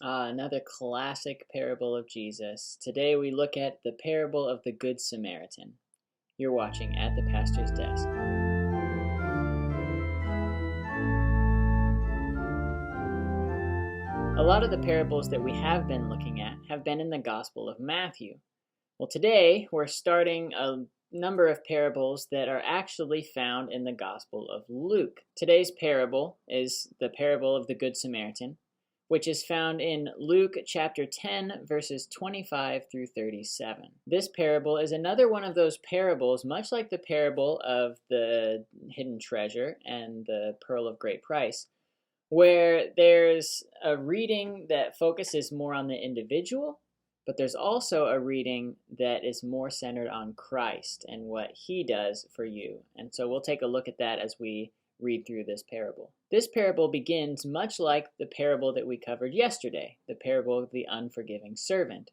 Another classic parable of Jesus. Today we look at the parable of the Good Samaritan. You're watching At the Pastor's Desk. A lot of the parables that we have been looking at have been in the Gospel of Matthew. Well, today we're starting a number of parables that are actually found in the Gospel of Luke. Today's parable is the parable of the Good Samaritan, which is found in Luke chapter 10, verses 25 through 37. This parable is another one of those parables, much like the parable of the hidden treasure and the pearl of great price, where there's a reading that focuses more on the individual, but there's also a reading that is more centered on Christ and what he does for you. And so we'll take a look at that as we read through this parable. This parable begins much like the parable that we covered yesterday, the parable of the unforgiving servant.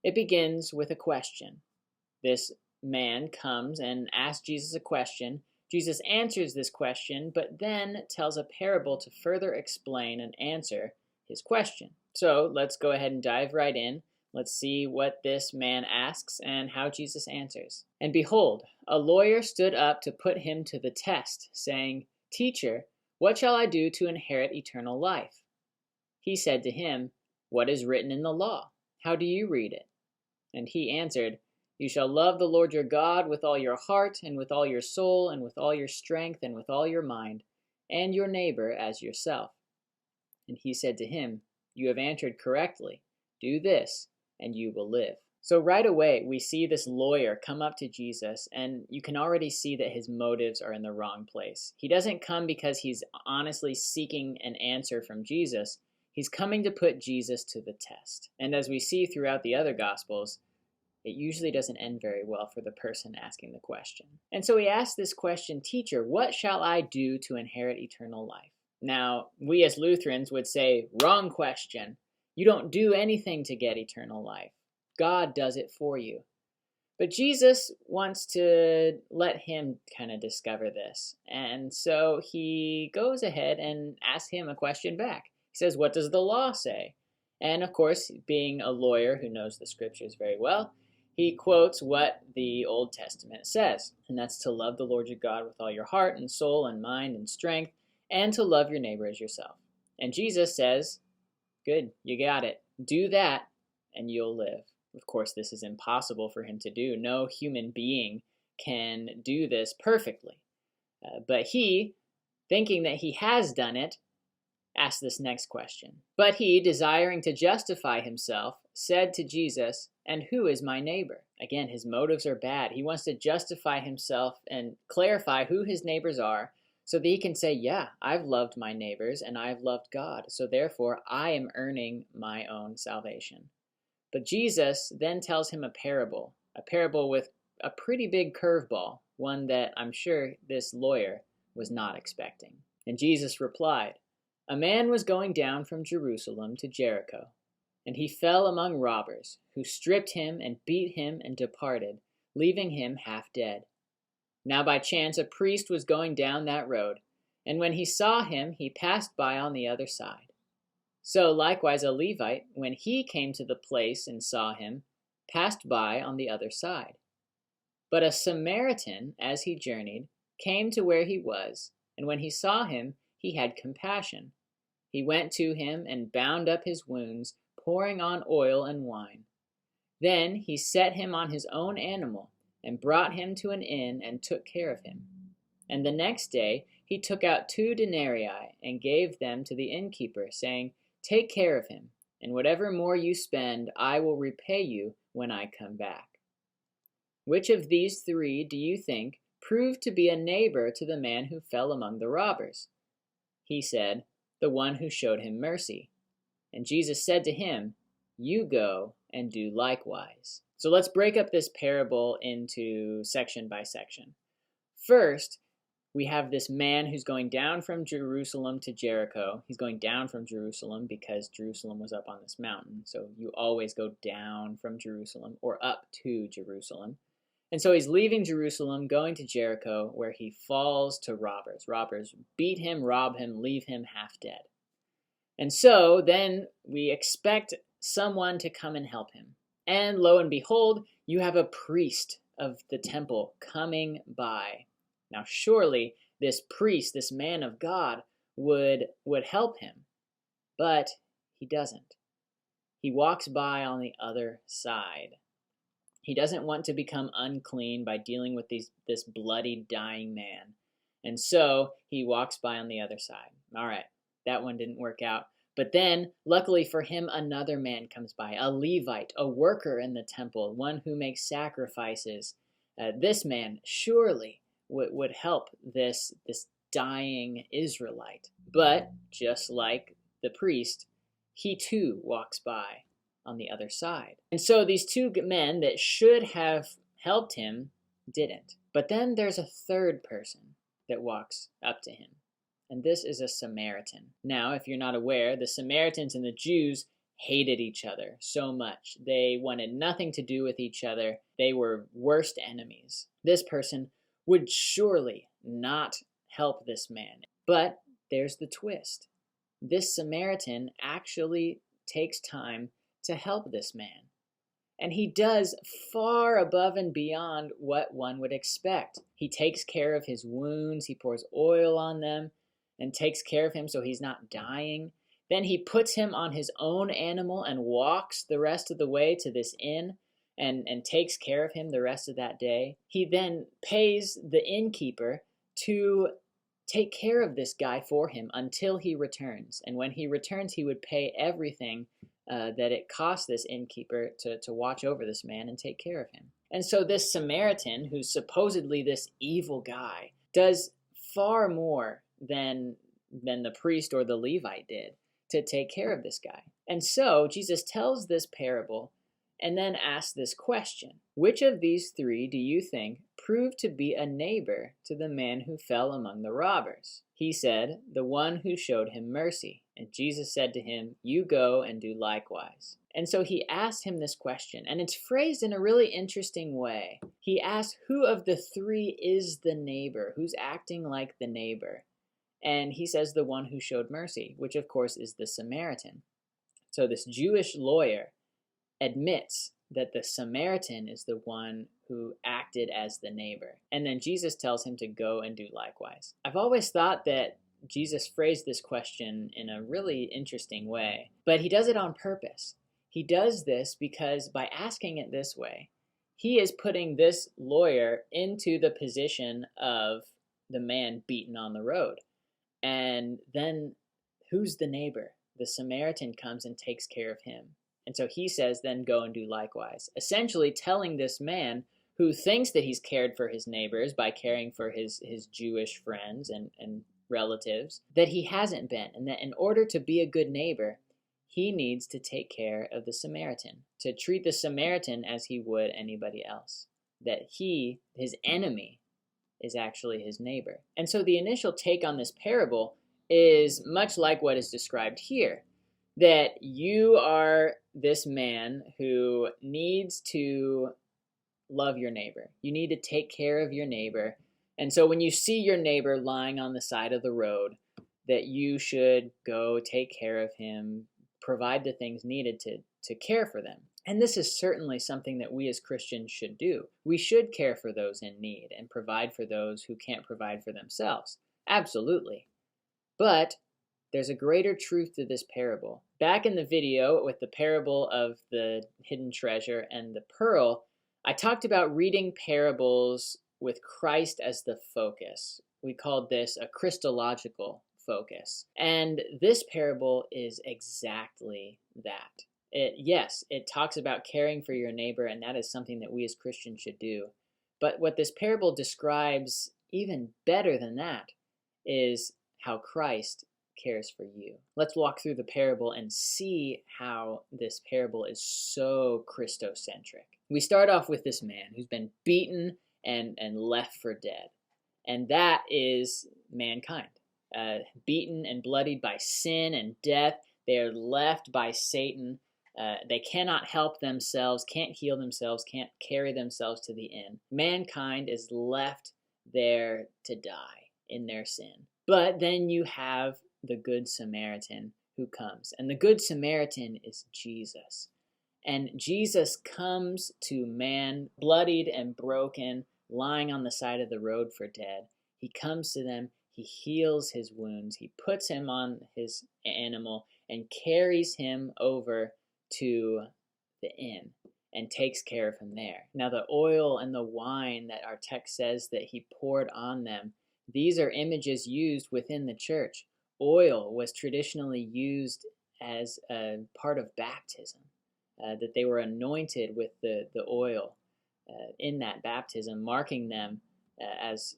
It begins with a question. This man comes and asks Jesus a question. Jesus answers this question, but then tells a parable to further explain and answer his question. So let's go ahead and dive right in. Let's see what this man asks and how Jesus answers. And behold, a lawyer stood up to put him to the test, saying, "Teacher, what shall I do to inherit eternal life?" He said to him, "What is written in the law? How do you read it?" And he answered, "You shall love the Lord your God with all your heart, and with all your soul, and with all your strength, and with all your mind, and your neighbor as yourself." And he said to him, "You have answered correctly. Do this, and you will live." So right away, we see this lawyer come up to Jesus, and you can already see that his motives are in the wrong place. He doesn't come because he's honestly seeking an answer from Jesus. He's coming to put Jesus to the test. And as we see throughout the other Gospels, it usually doesn't end very well for the person asking the question. And so he asks this question, "Teacher, what shall I do to inherit eternal life?" Now, we as Lutherans would say, wrong question. You don't do anything to get eternal life. God does it for you. But Jesus wants to let him kind of discover this. And so he goes ahead and asks him a question back. He says, "What does the law say?" And of course, being a lawyer who knows the scriptures very well, he quotes what the Old Testament says. And that's to love the Lord your God with all your heart and soul and mind and strength, and to love your neighbor as yourself. And Jesus says, "Good, you got it. Do that, and you'll live." Of course, this is impossible for him to do. No human being can do this perfectly. But he, thinking that he has done it, asks this next question. But he, desiring to justify himself, said to Jesus, "And who is my neighbor?" Again, his motives are bad. He wants to justify himself and clarify who his neighbors are so that he can say, yeah, I've loved my neighbors and I've loved God. So therefore, I am earning my own salvation. But Jesus then tells him a parable with a pretty big curveball, one that I'm sure this lawyer was not expecting. And Jesus replied, "A man was going down from Jerusalem to Jericho, and he fell among robbers, who stripped him and beat him and departed, leaving him half dead. Now by chance a priest was going down that road, and when he saw him, he passed by on the other side. So likewise a Levite, when he came to the place and saw him, passed by on the other side. But a Samaritan, as he journeyed, came to where he was, and when he saw him, he had compassion. He went to him and bound up his wounds, pouring on oil and wine. Then he set him on his own animal, and brought him to an inn and took care of him. And the next day he took out 2 denarii and gave them to the innkeeper, saying, 'Take care of him, and whatever more you spend, I will repay you when I come back.' Which of these 3 do you think proved to be a neighbor to the man who fell among the robbers?" He said, "The one who showed him mercy." And Jesus said to him, "You go and do likewise." So let's break up this parable into section by section. First, we have this man who's going down from Jerusalem to Jericho. He's going down from Jerusalem because Jerusalem was up on this mountain. So you always go down from Jerusalem or up to Jerusalem. And so he's leaving Jerusalem, going to Jericho, where he falls to robbers. Robbers beat him, rob him, leave him half dead. And so then we expect someone to come and help him. And lo and behold, you have a priest of the temple coming by. Now surely this priest, this man of God, would help him, but he doesn't. He walks by on the other side. He doesn't want to become unclean by dealing with this bloody, dying man. And so he walks by on the other side. All right, that one didn't work out. But then, luckily for him, another man comes by, a Levite, a worker in the temple, one who makes sacrifices. This man surely would help this dying Israelite. But just like the priest, he too walks by on the other side. And so these two men that should have helped him didn't. But then there's a third person that walks up to him. And this is a Samaritan. Now, if you're not aware, the Samaritans and the Jews hated each other so much. They wanted nothing to do with each other. They were worst enemies. This person would surely not help this man. But there's the twist. This Samaritan actually takes time to help this man. And he does far above and beyond what one would expect. He takes care of his wounds. He pours oil on them and takes care of him so he's not dying. Then he puts him on his own animal and walks the rest of the way to this inn and takes care of him the rest of that day. He then pays the innkeeper to take care of this guy for him until he returns. And when he returns, he would pay everything that it cost this innkeeper to watch over this man and take care of him. And so this Samaritan, who's supposedly this evil guy, does far more than the priest or the Levite did to take care of this guy. And so Jesus tells this parable and then asks this question: which of these three do you think proved to be a neighbor to the man who fell among the robbers? He said, the one who showed him mercy. And Jesus said to him, you go and do likewise. And so he asked him this question, and it's phrased in a really interesting way. He asked, who of the three is the neighbor? Who's acting like the neighbor? And he says, the one who showed mercy, which of course is the Samaritan. So this Jewish lawyer admits that the Samaritan is the one who acted as the neighbor. And then Jesus tells him to go and do likewise. I've always thought that Jesus phrased this question in a really interesting way, but he does it on purpose. He does this because by asking it this way, he is putting this lawyer into the position of the man beaten on the road. And then who's the neighbor? The Samaritan comes and takes care of him. And so he says, then go and do likewise, essentially telling this man who thinks that he's cared for his neighbors by caring for his Jewish friends and relatives, that he hasn't been, and that in order to be a good neighbor, he needs to take care of the Samaritan, to treat the Samaritan as he would anybody else, that he, his enemy, is actually his neighbor. And so the initial take on this parable is much like what is described here, that you are this man who needs to love your neighbor. You need to take care of your neighbor. And so when you see your neighbor lying on the side of the road, that you should go take care of him, provide the things needed to care for them. And this is certainly something that we as Christians should do. We should care for those in need and provide for those who can't provide for themselves. Absolutely. But there's a greater truth to this parable. Back in the video with the parable of the hidden treasure and the pearl, I talked about reading parables with Christ as the focus. We called this a Christological focus. And this parable is exactly that. It talks about caring for your neighbor, and that is something that we as Christians should do. But what this parable describes even better than that is how Christ cares for you. Let's walk through the parable and see how this parable is so Christocentric. We start off with this man who's been beaten and left for dead. And that is mankind. Beaten and bloodied by sin and death. They are left by Satan. They cannot help themselves, can't heal themselves, can't carry themselves to the end. Mankind is left there to die in their sin. But then you have the Good Samaritan who comes. And the Good Samaritan is Jesus. And Jesus comes to man, bloodied and broken, lying on the side of the road for dead. He comes to them, he heals his wounds, he puts him on his animal and carries him over to the inn and takes care of him there. Now, the oil and the wine that our text says that he poured on them, these are images used within the church. Oil was traditionally used as a part of baptism, that they were anointed with the oil in that baptism, marking them as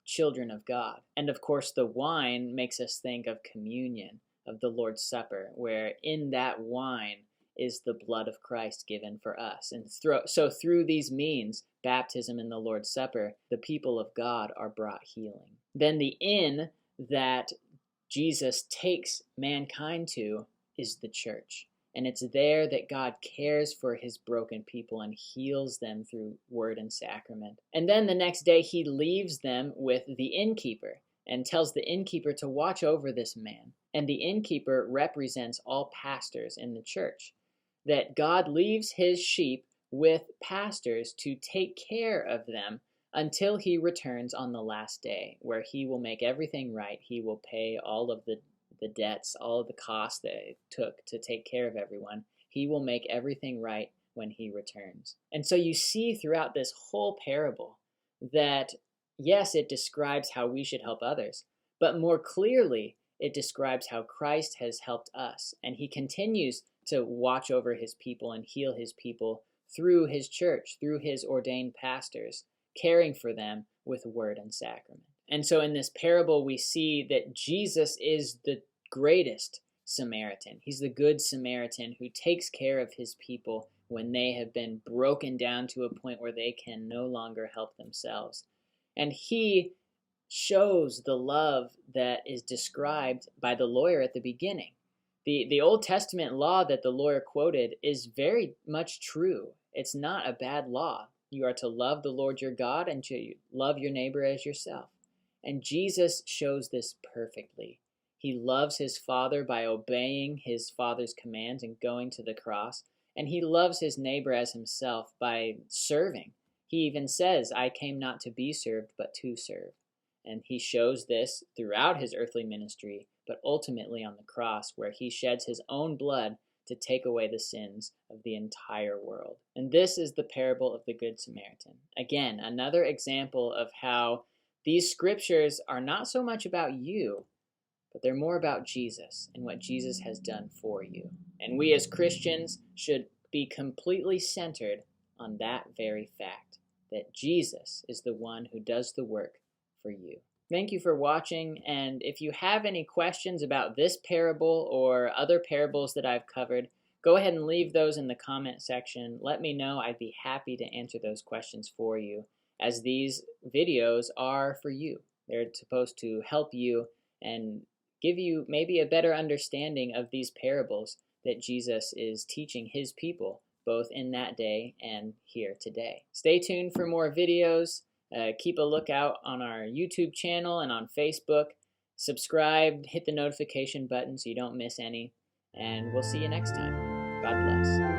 children of God. And of course, the wine makes us think of communion, of the Lord's Supper, where in that wine is the blood of Christ given for us. And so through these means, baptism and the Lord's Supper, the people of God are brought healing. Then the inn that Jesus takes mankind to is the church. And it's there that God cares for his broken people and heals them through word and sacrament. And then the next day he leaves them with the innkeeper and tells the innkeeper to watch over this man. And the innkeeper represents all pastors in the church. That God leaves his sheep with pastors to take care of them until he returns on the last day, where he will make everything right. He will pay all of the debts, all of the costs that it took to take care of everyone. He will make everything right when he returns. And so you see throughout this whole parable that, yes, it describes how we should help others, but more clearly, it describes how Christ has helped us. And he continues to watch over his people and heal his people through his church, through his ordained pastors, caring for them with word and sacrament. And so in this parable, we see that Jesus is the greatest Samaritan. He's the Good Samaritan who takes care of his people when they have been broken down to a point where they can no longer help themselves. And he shows the love that is described by the lawyer at the beginning. The Old Testament law that the lawyer quoted is very much true. It's not a bad law. You are to love the Lord your God and to love your neighbor as yourself. And Jesus shows this perfectly. He loves his Father by obeying his Father's commands and going to the cross. And he loves his neighbor as himself by serving. He even says, I came not to be served, but to serve. And he shows this throughout his earthly ministry, but ultimately on the cross, where he sheds his own blood to take away the sins of the entire world. And this is the parable of the Good Samaritan. Again, another example of how these scriptures are not so much about you, but they're more about Jesus and what Jesus has done for you. And we as Christians should be completely centered on that very fact, that Jesus is the one who does the work for you. Thank you for watching, and if you have any questions about this parable or other parables that I've covered, go ahead and leave those in the comment section. Let me know. I'd be happy to answer those questions for you, as these videos are for you. They're supposed to help you and give you maybe a better understanding of these parables that Jesus is teaching his people, both in that day and here today. Stay tuned for more videos. Keep a lookout on our YouTube channel and on Facebook. Subscribe, hit the notification button so you don't miss any. And we'll see you next time. God bless.